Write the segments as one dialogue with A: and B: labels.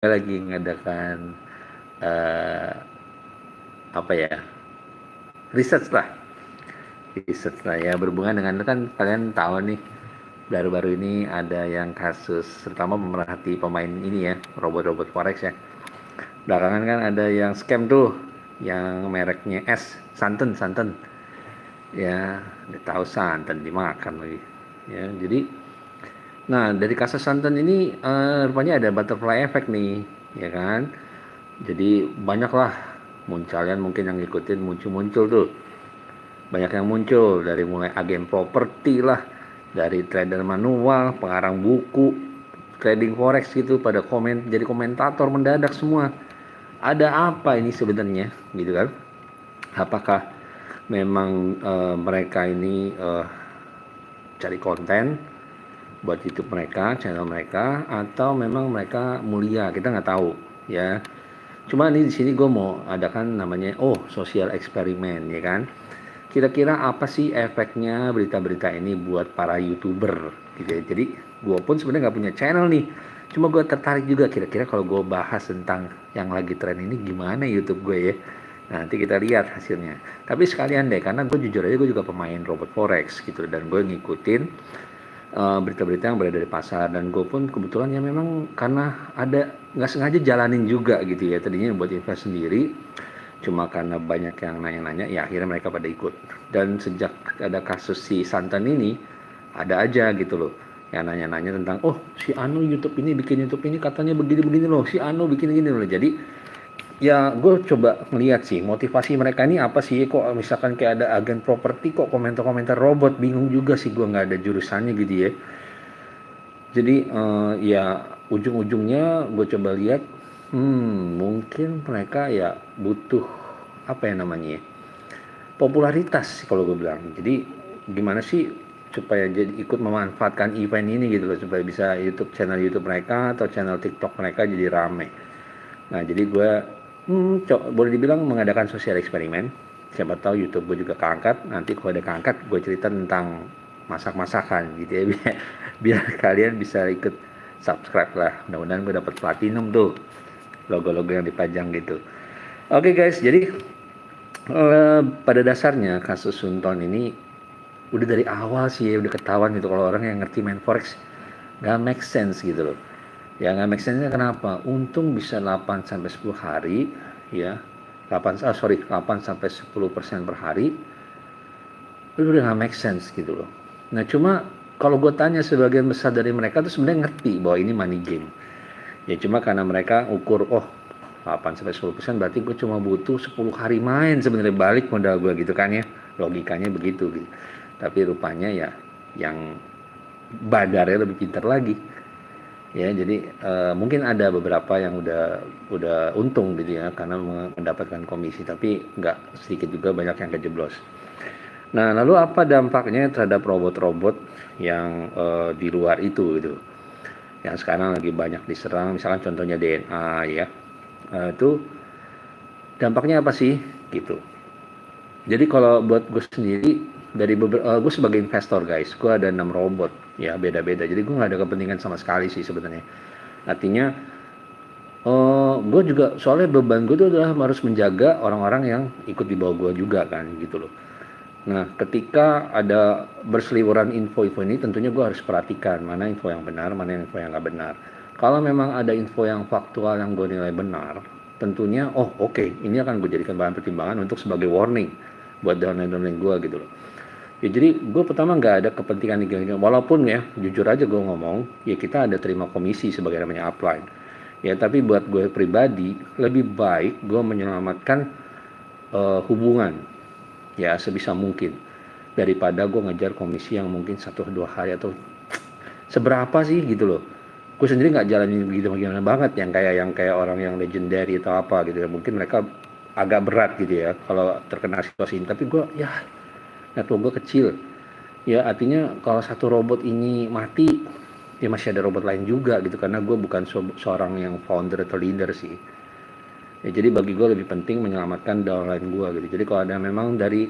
A: lagi ngadakan eh, apa ya, research lah, ya berhubungan dengan itu kan kalian tahu nih baru-baru ini ada yang kasus terutama pemerhati pemain ini ya, robot-robot forex ya. Belakangan kan ada yang scam tuh, yang mereknya S, santen santen ya, udah tahu santen dimakan lagi ya. Jadi nah dari kasus santen ini rupanya ada butterfly effect nih, ya kan. Jadi banyaklah kalian mungkin yang ngikutin muncul-muncul tuh, banyak yang muncul dari mulai agen properti lah, dari trader manual, pengarang buku, trading forex gitu pada komen jadi komentator mendadak semua. Ada apa ini sebenarnya gitu kan? Apakah memang mereka ini cari konten buat YouTube mereka, channel mereka, atau memang mereka mulia, kita nggak tahu ya. Cuma ini di sini gue mau adakan namanya sosial eksperimen ya kan. Kira-kira apa sih efeknya berita-berita ini buat para YouTuber gitu ya. Jadi gue pun sebenarnya nggak punya channel nih. Cuma gue tertarik juga kira-kira kalau gue bahas tentang yang lagi tren ini gimana YouTube gue ya. Nanti kita lihat hasilnya. Tapi sekalian deh, karena gue jujur aja gue juga pemain robot forex gitu, dan gue ngikutin berita-berita yang berada di pasar, dan gue pun kebetulan ya memang karena ada nggak sengaja jalanin juga gitu ya, tadinya buat invest sendiri, cuma karena banyak yang nanya-nanya ya akhirnya mereka pada ikut. Dan sejak ada kasus si Santan ini ada aja gitu loh yang nanya-nanya tentang si Anu YouTube ini bikin YouTube ini katanya begini-begini loh, si Anu bikin gini loh. Jadi ya gue coba ngeliat sih motivasi mereka ini apa sih, kok misalkan kayak ada agen properti kok komentar-komentar robot, bingung juga sih gue, nggak ada jurusannya gitu ya. Jadi ya ujung-ujungnya gue coba lihat, mungkin mereka ya butuh apa ya namanya ya, popularitas kalau gue bilang. Jadi gimana sih supaya jadi ikut memanfaatkan event ini gitu loh, supaya bisa channel YouTube mereka atau channel TikTok mereka jadi rame. Nah jadi gue boleh dibilang mengadakan sosial eksperimen. Siapa tahu YouTube gue juga keangkat. Nanti kalau ada keangkat gue cerita tentang masak-masakan gitu ya, biar kalian bisa ikut subscribe lah. Mudah-mudahan gue dapat platinum tuh, logo-logo yang dipajang gitu. Oke guys, jadi pada dasarnya kasus Sunton ini udah dari awal sih ya, udah ketahuan gitu kalau orang yang ngerti main forex nggak make sense gitu loh. Ya nggak make sense-nya kenapa? Untung bisa 8 sampai 10 hari ya. 8 sampai 10% per hari. Itu udah nggak make sense gitu loh. Nah cuma kalau gue tanya sebagian besar dari mereka tuh sebenarnya ngerti bahwa ini money game. Ya cuma karena mereka ukur 8 sampai 10% berarti gue cuma butuh 10 hari main sebenarnya balik modal gue gitu kan ya. Logikanya begitu gitu. Tapi rupanya ya yang badarnya lebih pintar lagi. Ya jadi mungkin ada beberapa yang udah untung gitu ya karena mendapatkan komisi, tapi nggak sedikit juga banyak yang kejeblos. Nah lalu apa dampaknya terhadap robot-robot yang di luar itu gitu, yang sekarang lagi banyak diserang, misalkan contohnya DNA ya. Itu dampaknya apa sih gitu. Jadi kalau buat gue sendiri, gue sebagai investor guys, gue ada 6 robot ya, beda-beda, jadi gue nggak ada kepentingan sama sekali sih sebenarnya. Artinya gue juga soalnya beban gue tuh adalah harus menjaga orang-orang yang ikut di bawah gue juga kan gitu loh. Nah ketika ada berseliweran info-info ini, tentunya gue harus perhatikan mana info yang benar, mana info yang nggak benar. Kalau memang ada info yang faktual yang gue nilai benar, tentunya oke, ini akan gue jadikan bahan pertimbangan untuk sebagai warning buat downline gue gitu loh. Ya jadi gue pertama nggak ada kepentingan nih, walaupun ya jujur aja gue ngomong ya, kita ada terima komisi sebagai namanya upline ya, tapi buat gue pribadi lebih baik gue menyelamatkan hubungan ya sebisa mungkin, daripada gue ngejar komisi yang mungkin 1-2 hari atau seberapa sih gitu loh. Gue sendiri nggak jalanin begitu gimana banget yang kayak orang yang legendary atau apa gitu ya, mungkin mereka agak berat gitu ya kalau terkena situasi ini, tapi gue ya network gue kecil ya. Artinya kalau satu robot ini mati ya masih ada robot lain juga gitu, karena gue bukan seorang yang founder atau leader sih ya. Jadi bagi gue lebih penting menyelamatkan downline gue gitu. Jadi kalau ada memang dari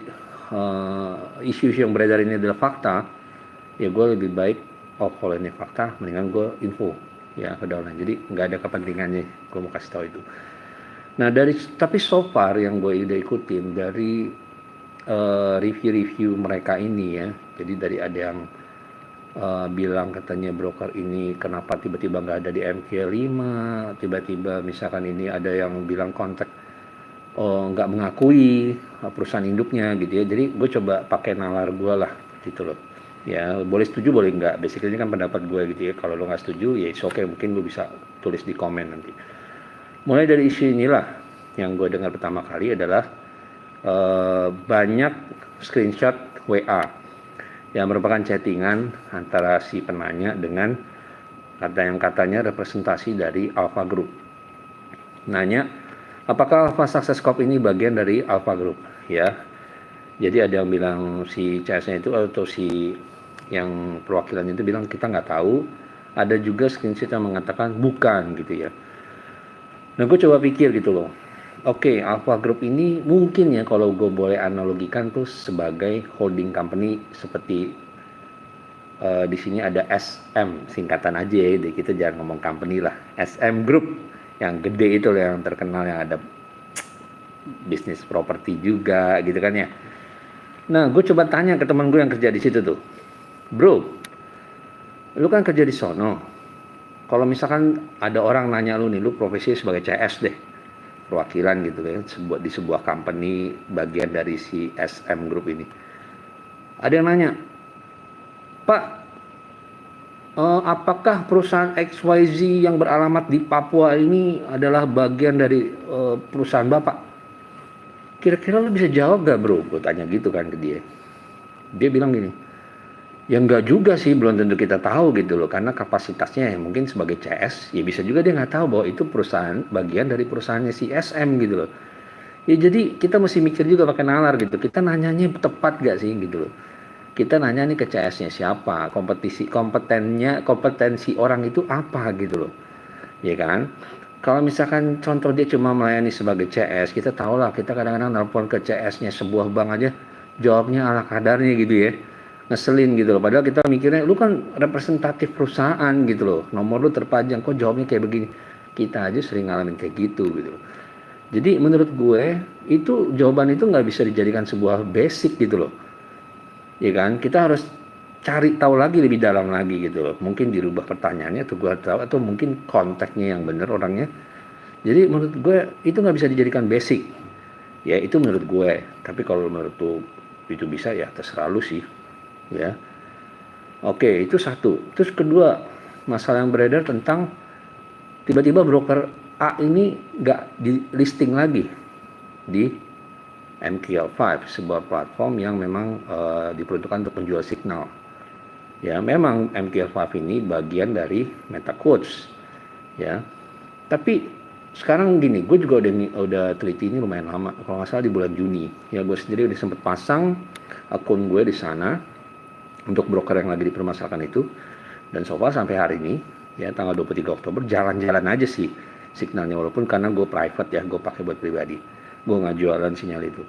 A: isu-isu yang beredar ini adalah fakta, ya gue lebih baik kalau ini fakta mendingan gue info ya kedaulatan. Jadi nggak ada kepentingannya, gue mau kasih tahu itu. Nah tapi so far yang gue udah ikutin dari review-review mereka ini ya, jadi dari ada yang bilang katanya broker ini kenapa tiba-tiba nggak ada di MQ5, tiba-tiba misalkan ini ada yang bilang kontak nggak mengakui perusahaan induknya gitu ya. Jadi gue coba pakai nalar gue lah gitu loh. Ya boleh setuju boleh nggak, basically ini kan pendapat gue gitu ya. Kalau lo nggak setuju ya it's okay, mungkin lo bisa tulis di komen nanti. Mulai dari isu inilah yang gue dengar pertama kali adalah banyak screenshot WA yang merupakan chattingan antara si penanya dengan yang katanya representasi dari Alpha Group. Nanya, apakah Alpha Success Corp ini bagian dari Alpha Group? Ya, jadi ada yang bilang si CS-nya itu atau si yang perwakilannya itu bilang kita nggak tahu. Ada juga screenshot yang mengatakan bukan gitu ya. Nah, gue coba pikir gitu loh. Oke, Alpha Group ini mungkin ya kalau gue boleh analogikan tuh sebagai holding company seperti di sini ada SM, singkatan aja ya, jadi kita jangan ngomong company lah. SM Group yang gede itu loh, yang terkenal, yang ada bisnis properti juga gitu kan ya. Nah, gue coba tanya ke teman gue yang kerja di situ tuh, bro, lu kan kerja di sono. Kalau misalkan ada orang nanya lu nih, lu profesi sebagai CS deh, perwakilan gitu kan, di sebuah company bagian dari si SM Group ini. Ada yang nanya, Pak, apakah perusahaan XYZ yang beralamat di Papua ini adalah bagian dari perusahaan Bapak? Kira-kira lu bisa jawab gak bro? Gue tanya gitu kan ke dia. Dia bilang gini, ya enggak juga sih, belum tentu kita tahu gitu loh, karena kapasitasnya ya mungkin sebagai CS, ya bisa juga dia nggak tahu bahwa itu perusahaan bagian dari perusahaannya si SM gitu loh. Ya jadi kita mesti mikir juga pakai nalar gitu, kita nanyanya tepat gak sih gitu loh. Kita nanya nih ke CS-nya siapa, kompetensi orang itu apa gitu loh, ya kan? Kalau misalkan contoh dia cuma melayani sebagai CS, kita tahu lah, kita kadang-kadang nelpon ke CS-nya sebuah bank aja, jawabnya ala kadarnya gitu ya, ngeselin gitu loh. Padahal kita mikirnya, lu kan representatif perusahaan gitu loh, nomor lu terpanjang, kok jawabnya kayak begini. Kita aja sering ngalamin kayak gitu gitu loh. Jadi menurut gue, itu jawaban itu nggak bisa dijadikan sebuah basic gitu loh. Ya kan, kita harus cari tahu lagi lebih dalam lagi gitu loh. Mungkin dirubah pertanyaannya atau gue tahu, atau mungkin konteksnya yang benar orangnya. Jadi menurut gue itu nggak bisa dijadikan basic. Ya itu menurut gue. Tapi kalau menurut tuh itu bisa, ya terserah lu sih. Ya. Oke, itu satu. Terus kedua, masalah yang beredar tentang tiba-tiba broker A ini nggak di listing lagi di MQL5, sebuah platform yang memang diperuntukkan untuk penjual signal. Ya, memang MQL5 ini bagian dari MetaQuotes. Ya. Tapi sekarang gini, gue juga udah teliti ini lumayan lama. Kalau nggak salah di bulan Juni. Ya, gue sendiri udah sempat pasang akun gue di sana untuk broker yang lagi dipermasalahkan itu. Dan so far sampai hari ini, ya tanggal 23 Oktober, jalan-jalan aja sih signalnya, walaupun karena gue private ya, gue pakai buat pribadi. Gue nggak jualan sinyal itu.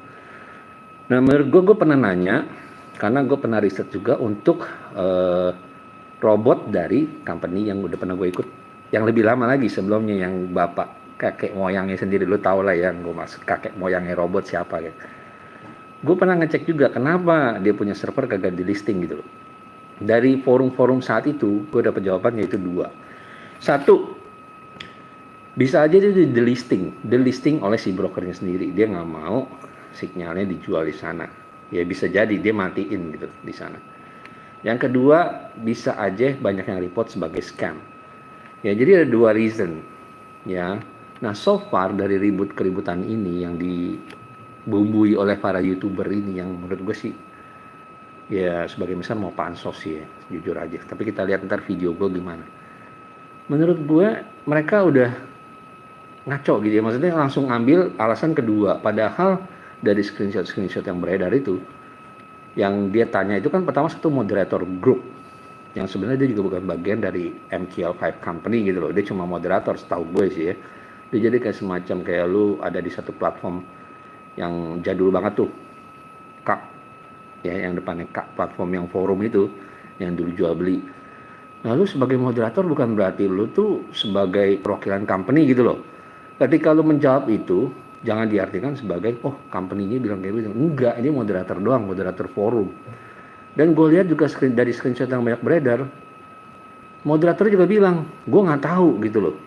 A: Nah, menurut gue pernah nanya, karena gue pernah riset juga untuk robot dari company yang udah pernah gue ikut, yang lebih lama lagi sebelumnya, yang bapak kakek moyangnya sendiri, lo tau lah yang gue maksud, kakek moyangnya robot siapa ya. Gue pernah ngecek juga kenapa dia punya server kagak di listing gitu loh. Dari forum-forum saat itu, gue dapet jawabannya itu dua. Satu, bisa aja dia delisting oleh si brokernya sendiri. Dia nggak mau sinyalnya dijual di sana. Ya bisa jadi dia matiin gitu di sana. Yang kedua, bisa aja banyak yang report sebagai scam. Ya jadi ada dua reason. Ya. Nah so far dari keributan ini yang dibumbui oleh para YouTuber ini, yang menurut gue sih ya sebagai misal mau pansos sih ya, jujur aja. Tapi kita lihat ntar video gue gimana. Menurut gue mereka udah ngaco gitu ya, maksudnya langsung ambil alasan kedua, padahal dari screenshot yang beredar itu, yang dia tanya itu kan pertama satu moderator grup, yang sebenarnya dia juga bukan bagian dari MQL5 company gitu loh, dia cuma moderator setahu gue sih ya. Dia jadi kayak semacam kayak lu ada di satu platform yang jadul banget tuh, Kak ya, yang depannya Kak, platform yang forum itu yang dulu jual beli. Nah, lu sebagai moderator bukan berarti lu tuh sebagai perwakilan company gitu loh. Ketika lu menjawab itu, jangan diartikan sebagai, oh company-nya bilang kayak gitu. Enggak, ini moderator doang, moderator forum. Dan gue lihat juga dari screenshot yang banyak beredar, moderator juga bilang, gue nggak tahu gitu loh.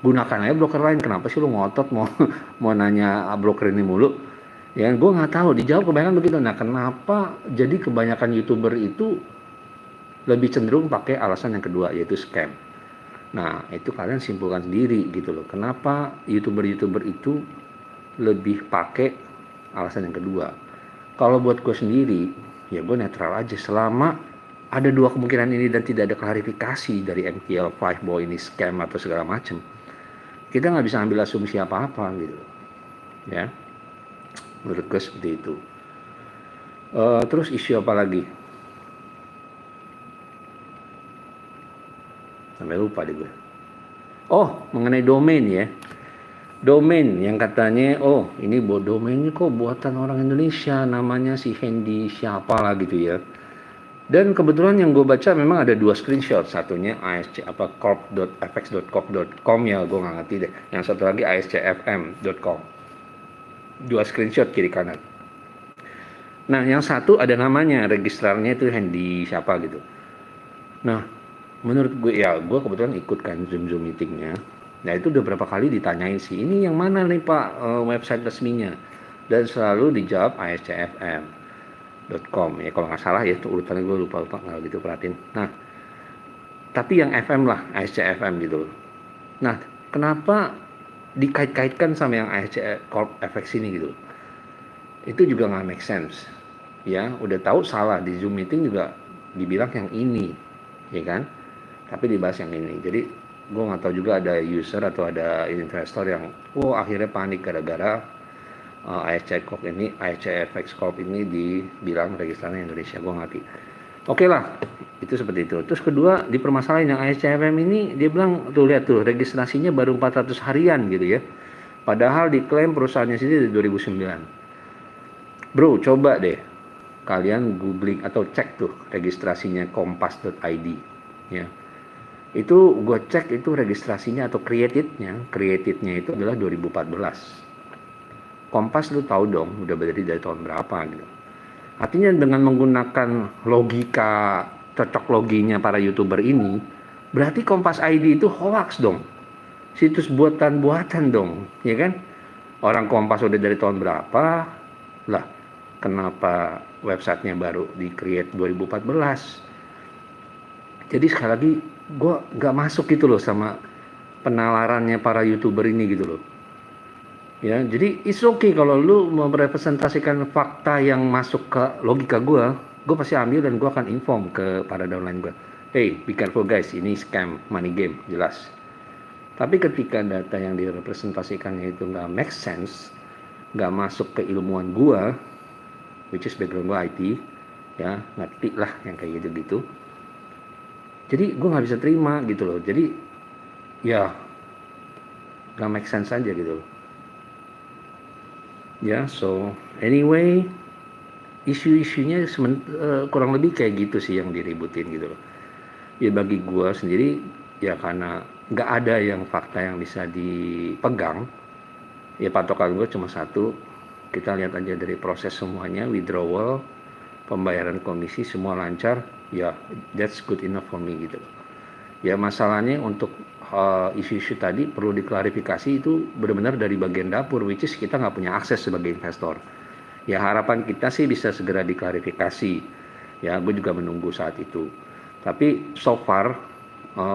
A: Gunakan aja broker lain, kenapa sih lu ngotot mau mau nanya broker ini mulu? Ya, gue nggak tahu. Dijawab kebanyakan begitu. Nah, kenapa jadi kebanyakan YouTuber itu lebih cenderung pakai alasan yang kedua, yaitu scam. Nah, itu kalian simpulkan sendiri gitu loh. Kenapa YouTuber-YouTuber itu lebih pakai alasan yang kedua. Kalau buat gue sendiri, ya gue netral aja. Selama ada dua kemungkinan ini dan tidak ada klarifikasi dari MTL5 bahwa ini scam atau segala macam, kita nggak bisa ambil asumsi apa-apa gitu. Ya, menurut gue seperti itu. Terus isu apa lagi? Sampai lupa deh gue. Oh, mengenai domain ya. Domain yang katanya, oh ini domainnya kok buatan orang Indonesia, namanya si Hendy siapa lah gitu ya. Dan kebetulan yang gue baca memang ada dua screenshot, satunya ASC apa corp.fx.corp.com ya, gue nggak ngerti deh. Yang satu lagi ascfm.com. Dua screenshot kiri kanan. Nah, yang satu ada namanya, registrarnya itu Hendy siapa gitu. Nah, menurut gue ya, gue kebetulan ikut kan Zoom meetingnya. Nah, itu udah berapa kali ditanyain sih, ini yang mana nih Pak website resminya? Dan selalu dijawab ascfm.com ya, kalau nggak salah ya, itu urutannya gue lupa nggak gitu perhatiin. Nah, tapi yang FM lah, ASCFM gitu. Nah, kenapa dikait-kaitkan sama yang ASC Corp FX ini gitu? Itu juga nggak make sense. Ya, udah tahu salah di Zoom meeting juga dibilang yang ini, ya kan? Tapi dibahas yang ini. Jadi gue nggak tahu juga ada user atau ada investor yang, akhirnya panik gara-gara ASC Corp ini, ASCFX Corp ini dibilang registrasinya Indonesia. Gue ngerti. Oke lah, itu seperti itu. Terus kedua, di permasalahan yang ASCFM ini, dia bilang, tuh lihat tuh, registrasinya baru 400 harian gitu ya. Padahal diklaim perusahaannya sendiri dari 2009. Bro, coba deh kalian googling atau cek tuh registrasinya kompas.id ya. Itu gue cek itu registrasinya atau creatednya itu adalah 2014. Kompas lu tahu dong udah berdiri dari tahun berapa gitu. Artinya dengan menggunakan logika cocok loginya para YouTuber ini, berarti Kompas ID itu hoax dong. Situs buatan-buatan dong, ya kan? Orang Kompas udah dari tahun berapa? Lah, kenapa websitenya baru di-create 2014? Jadi sekali lagi, gue nggak masuk gitu loh sama penalarannya para YouTuber ini gitu loh. Ya, jadi it's okay kalau lu merepresentasikan fakta yang masuk ke logika gue pasti ambil dan gue akan inform ke para downline gue. Hey, be careful guys, ini scam, money game, jelas. Tapi ketika data yang direpresentasikannya itu nggak make sense, nggak masuk ke ilmuwan gue, which is background gue IT, ya ngerti lah yang kayak gitu-gitu. Jadi gue nggak bisa terima gitu loh. Jadi ya nggak make sense aja gitu loh. Ya, so anyway, isu-isunya kurang lebih kayak gitu sih yang diributin gitu loh. Ya bagi gue sendiri, ya karena nggak ada yang fakta yang bisa dipegang, ya patokan gue cuma satu, kita lihat aja dari proses semuanya, withdrawal, pembayaran komisi, semua lancar, ya that's good enough for me gitu loh. Ya masalahnya untuk isu-isu tadi perlu diklarifikasi itu benar-benar dari bagian dapur, which is kita nggak punya akses sebagai investor. Ya harapan kita sih bisa segera diklarifikasi. Ya gue juga menunggu saat itu. Tapi so far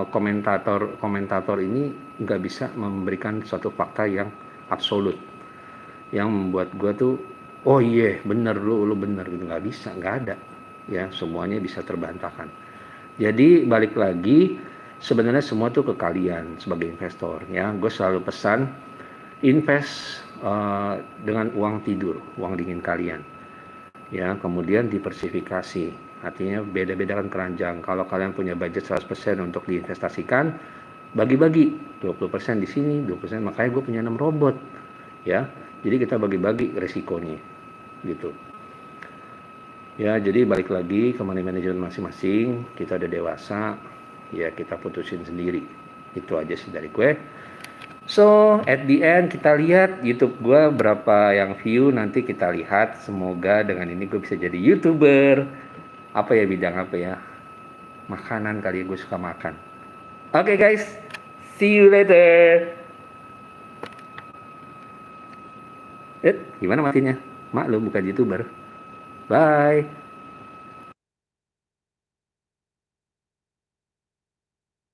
A: komentator ini nggak bisa memberikan suatu fakta yang absolut, yang membuat gue tuh, oh iya bener lu bener gitu. Nggak bisa, nggak ada. Ya semuanya bisa terbantahkan. Jadi balik lagi, sebenarnya semua tuh ke kalian sebagai investor ya. Gue selalu pesan invest dengan uang tidur, uang dingin kalian. Ya, kemudian diversifikasi. Artinya beda-bedakan keranjang. Kalau kalian punya budget 100% untuk diinvestasikan, bagi-bagi 20% di sini, 20%. Makanya gue punya 6 robot. Ya. Jadi kita bagi-bagi resikonya. Gitu. Ya, jadi balik lagi ke money management masing-masing. Kita udah dewasa. ya kita putusin sendiri. Itu aja sih dari gue. So, at the end kita lihat YouTube gue berapa yang view, nanti kita lihat. Semoga dengan ini gue bisa jadi YouTuber. Apa ya, bidang apa ya? Makanan kali ya, gue suka makan. Oke guys, see you later. Gimana matinya? Maklum bukan YouTuber. Bye.